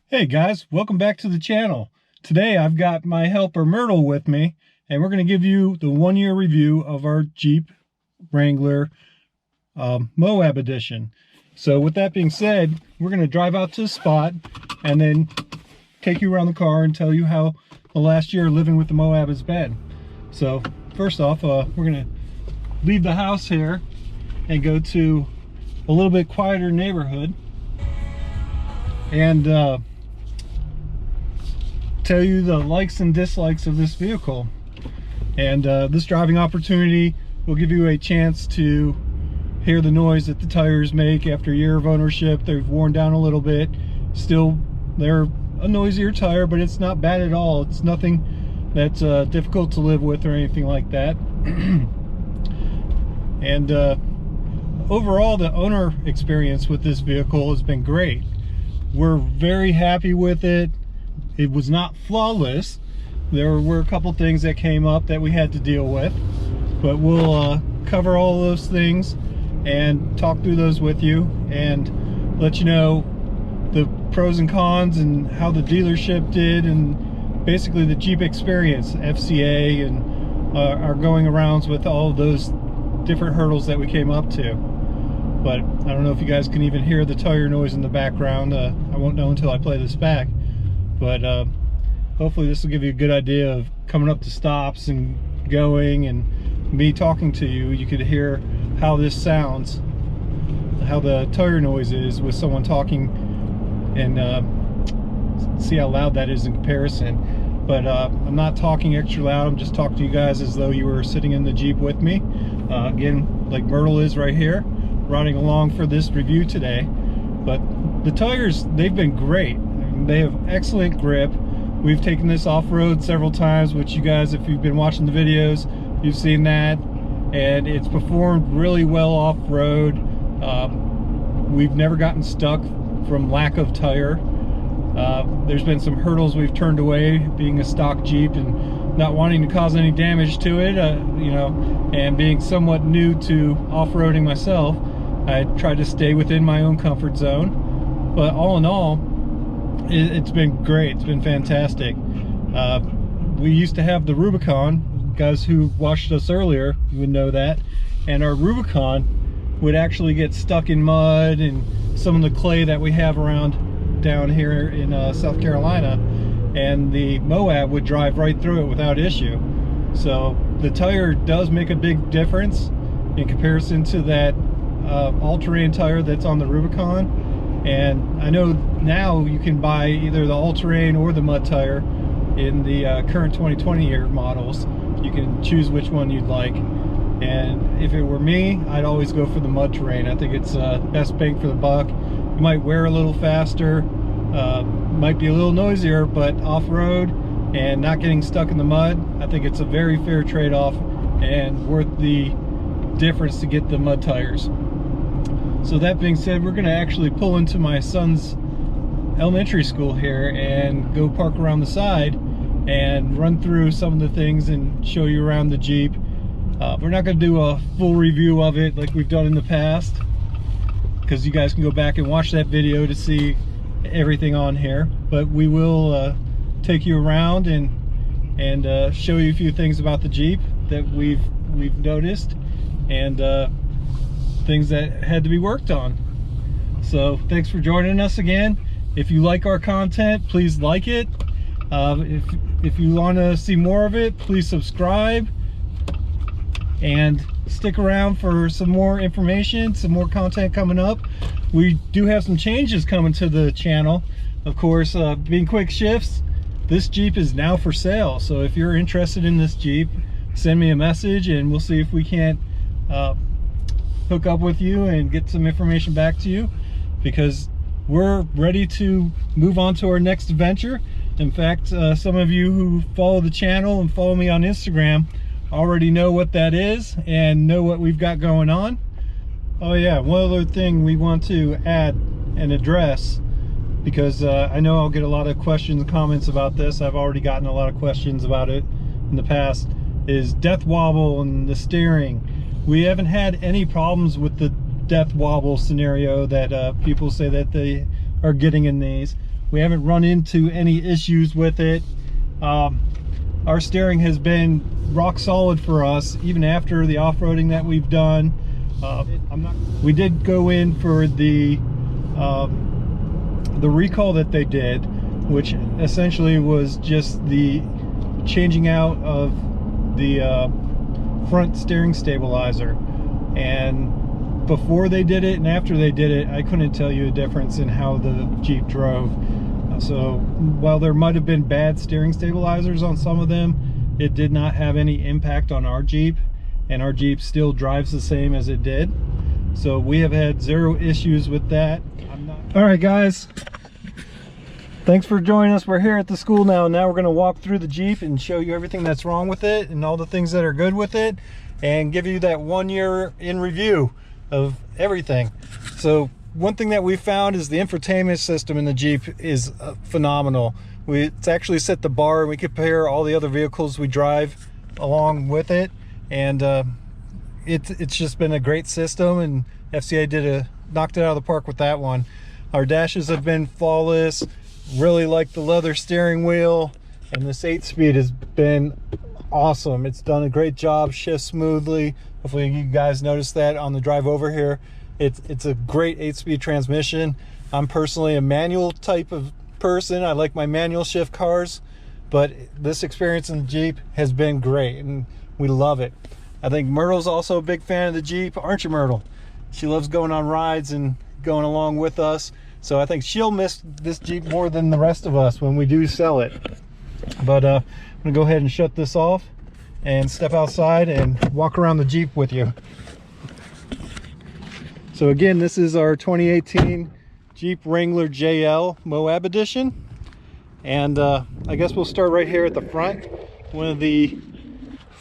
Hey guys, welcome back to the channel. Today I've got my helper Myrtle with me, and we're going to give you the 1-year review of our Jeep Wrangler Moab Edition. So with that being said, we're going to drive out to the spot and then take you around the car and tell you how the last year living with the Moab has been. So first off, we're going to leave the house here and go to a little bit quieter neighborhood and tell you the likes and dislikes of this vehicle. And this driving opportunity will give you a chance to hear the noise that the tires make after a year of ownership. They've worn down a little bit. Still, they're a noisier tire, but it's not bad at all. It's nothing that's difficult to live with or anything like that. And overall, the owner experience with this vehicle has been great. We're very happy with it. It was not flawless. There were a couple things that came up that we had to deal with, but we'll cover all those things and talk through those with you and let you know the pros and cons and how the dealership did and basically the Jeep experience, FCA, and our going arounds with all of those different hurdles that we came up to. But I don't know if you guys can even hear the tire noise in the background. I won't know until I play this back. But hopefully this will give you a good idea of coming up to stops and going, and me talking to you. You could hear how this sounds, how the tire noise is with someone talking, and see how loud that is in comparison. But I'm not talking extra loud. I'm just talking to you guys as though you were sitting in the Jeep with me. Again, like Myrtle is right here, riding along for this review today. But the tires, they've been great. They have excellent grip. We've taken this off-road several times, which you guys, if you've been watching the videos, you've seen that, and it's performed really well off-road. We've never gotten stuck from lack of tire. There's been some hurdles we've turned away, being a stock Jeep and not wanting to cause any damage to it, you know, and being somewhat new to off-roading myself, I tried to stay within my own comfort zone. But all in all, it's been great. It's been fantastic. We used to have the Rubicon. Guys who watched us earlier, you would know that. And our Rubicon would actually get stuck in mud and some of the clay that we have around down here in South Carolina. And the Moab would drive right through it without issue. So the tire does make a big difference in comparison to that all-terrain tire that's on the Rubicon. And I know now you can buy either the all-terrain or the mud tire in the current 2020 year models. You can choose which one you'd like. And if it were me, I'd always go for the mud terrain. I think it's best bang for the buck. You might wear a little faster, might be a little noisier, but off-road and not getting stuck in the mud, I think it's a very fair trade-off and worth the difference to get the mud tires. So that being said, we're going to actually pull into my son's elementary school here and go park around the side and run through some of the things and show you around the Jeep. We're not going to do a full review of it like we've done in the past, because you guys can go back and watch that video to see everything on here. But we will take you around and show you a few things about the Jeep that we've noticed, and things that had to be worked on. So thanks for joining us again. If you like our content, please like it. If you want to see more of it, please subscribe and stick around for some more information, some more content coming up. We do have some changes coming to the channel. Of course, being quick shifts, this Jeep is now for sale. So if you're interested in this Jeep, send me a message and we'll see if we can't hook up with you and get some information back to you, because we're ready to move on to our next adventure. In fact, some of you who follow the channel and follow me on Instagram already know what that is and know what we've got going on. Oh yeah, one other thing we want to add and address, because I know I'll get a lot of questions and comments about this. I've already gotten a lot of questions about it in the past, is death wobble and the steering. We haven't had any problems with the death wobble scenario that people say that they are getting in these. We haven't run into any issues with it. Our steering has been rock solid for us, even after the off-roading that we've done. We did go in for the recall that they did, which essentially was just the changing out of the front steering stabilizer. And before they did it and after they did it, I couldn't tell you a difference in how the Jeep drove. So while there might have been bad steering stabilizers on some of them, it did not have any impact on our Jeep, and our Jeep still drives the same as it did. So we have had zero issues with that. All right, guys, thanks for joining us. We're here at the school now. Now we're going to walk through the Jeep and show you everything that's wrong with it and all the things that are good with it, and give you that 1 year in review of everything. So one thing that we found is the infotainment system in the Jeep is phenomenal. It's actually set the bar, and we compare all the other vehicles we drive along with it, and it's just been a great system, and FCA knocked it out of the park with that one. Our dashes have been flawless. Really like the leather steering wheel, and this 8-speed has been awesome. It's done a great job, shifts smoothly. Hopefully you guys noticed that on the drive over here. It's a great 8-speed transmission. I'm personally a manual type of person. I like my manual shift cars, but this experience in the Jeep has been great, and we love it. I think Myrtle's also a big fan of the Jeep, aren't you, Myrtle? She loves going on rides and going along with us, so I think she'll miss this Jeep more than the rest of us when we do sell it. But I'm gonna go ahead and shut this off and step outside and walk around the Jeep with you. So again, this is our 2018 Jeep Wrangler JLU Moab Edition, and I guess we'll start right here at the front. One of the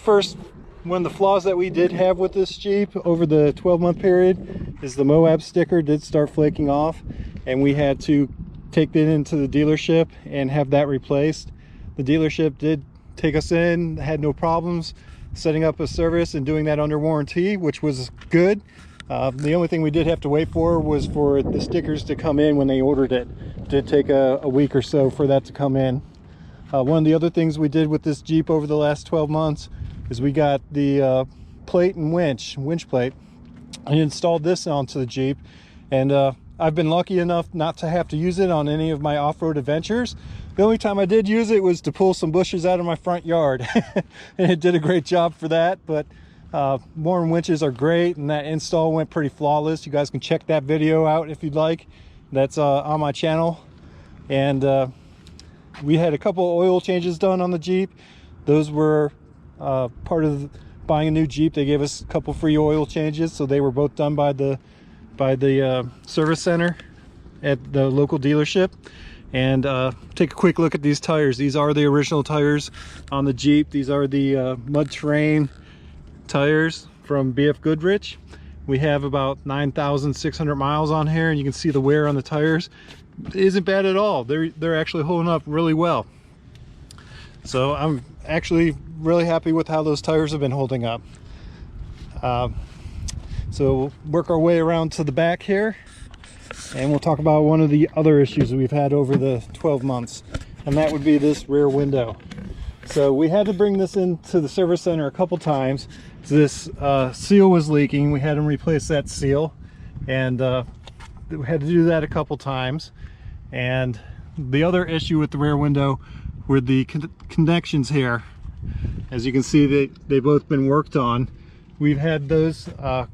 flaws that we did have with this Jeep over the 12-month period is the Moab sticker did start flaking off, and we had to take it into the dealership and have that replaced. The dealership did take us in, had no problems setting up a service and doing that under warranty, which was good. The only thing we did have to wait for was for the stickers to come in when they ordered it. It did take a week or so for that to come in. One of the other things we did with this Jeep over the last 12 months is we got the plate and winch plate. I installed this onto the Jeep, and I've been lucky enough not to have to use it on any of my off-road adventures. The only time I did use it was to pull some bushes out of my front yard, and it did a great job for that. But Warren winches are great, and that install went pretty flawless. You guys can check that video out if you'd like. That's on my channel. And we had a couple oil changes done on the Jeep. Those were part of buying a new Jeep. They gave us a couple free oil changes, so they were both done by the service center at the local dealership. And take a quick look at these tires. These are the original tires on the Jeep. These are the mud terrain tires from BF Goodrich. We have about 9,600 miles on here, and you can see the wear on the tires. It isn't bad at all. They're actually holding up really well. So I'm actually really happy with how those tires have been holding up. So we'll work our way around to the back here, and we'll talk about one of the other issues we've had over the 12 months, and that would be this rear window. So we had to bring this into the service center a couple times. This seal was leaking. We had them replace that seal, and we had to do that a couple times. And the other issue with the rear window were the connections here. As you can see, they've both been worked on. We've had those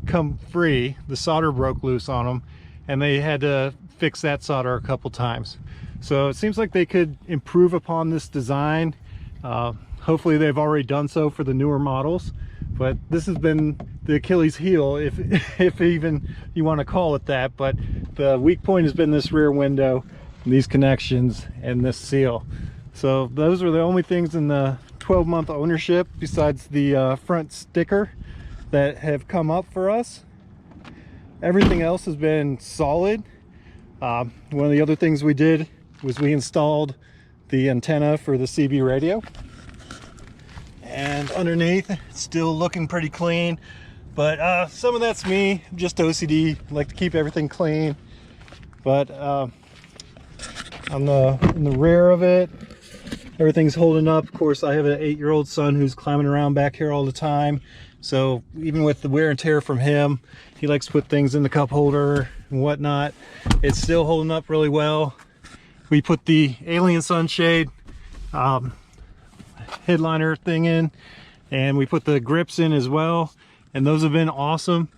come free. The solder broke loose on them, and they had to fix that solder a couple times. So it seems like they could improve upon this design. Hopefully they've already done so for the newer models, but this has been the Achilles heel, if even you want to call it that. But the weak point has been this rear window, these connections, and this seal. So those were the only things in the 12-month ownership, besides the front sticker, that have come up for us. Everything else has been solid. One of the other things we did was we installed the antenna for the CB radio, and underneath it's still looking pretty clean, but some of that's me. I'm just OCD, like to keep everything clean. But on in the rear of it. Everything's holding up. Of course, I have an 8-year-old son who's climbing around back here all the time. So even with the wear and tear from him, he likes to put things in the cup holder and whatnot. It's still holding up really well. We put the alien sunshade headliner thing in, and we put the grips in as well, and those have been awesome.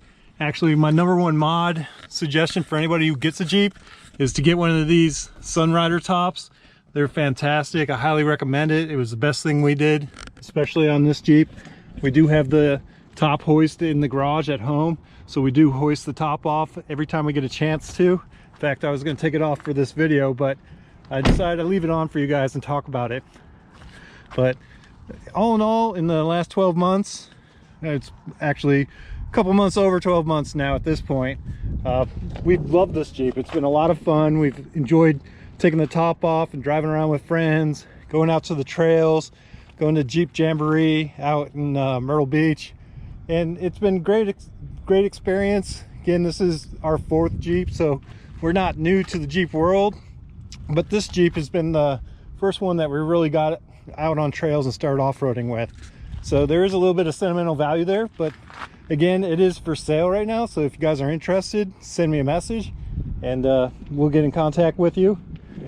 Actually, my #1 mod suggestion for anybody who gets a Jeep is to get one of these Sunrider tops. They're fantastic. I highly recommend it. It was the best thing we did, especially on this Jeep. We do have the top hoist in the garage at home, so we do hoist the top off every time we get a chance to. In fact, I was going to take it off for this video, but I decided to leave it on for you guys and talk about it. But all in all, in the last 12 months, it's actually a couple months over 12 months now at this point, we've loved this Jeep. It's been a lot of fun. We've enjoyed taking the top off and driving around with friends, going out to the trails, going to Jeep Jamboree out in Myrtle Beach, and it's been great experience. Again, this is our 4th Jeep, so we're not new to the Jeep world, but this Jeep has been the first one that we really got out on trails and started off-roading with. So there is a little bit of sentimental value there, but again, it is for sale right now. So if you guys are interested, send me a message and we'll get in contact with you.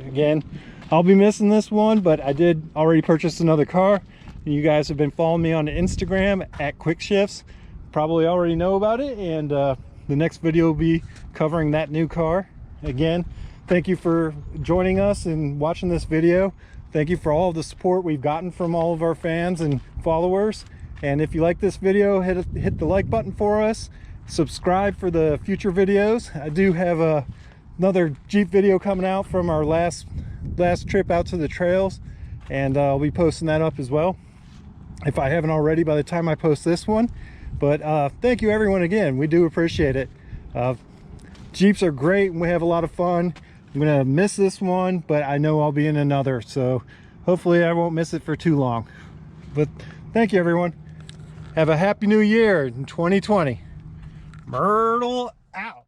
Again, I'll be missing this one, but I did already purchase another car. You guys have been following me on Instagram at Quick Shifts, probably already know about it, and the next video will be covering that new car. Again, thank you for joining us and watching this video. Thank you for all of the support we've gotten from all of our fans and followers. And if you like this video, hit the like button for us. Subscribe for the future videos. I do have another Jeep video coming out from our last trip out to the trails, and I'll be posting that up as well, if I haven't already by the time I post this one. But thank you everyone again. We do appreciate it. Jeeps are great and we have a lot of fun. I'm gonna miss this one, but I know I'll be in another, so hopefully I won't miss it for too long. But thank you everyone. Have a happy new year in 2020. Myrtle out.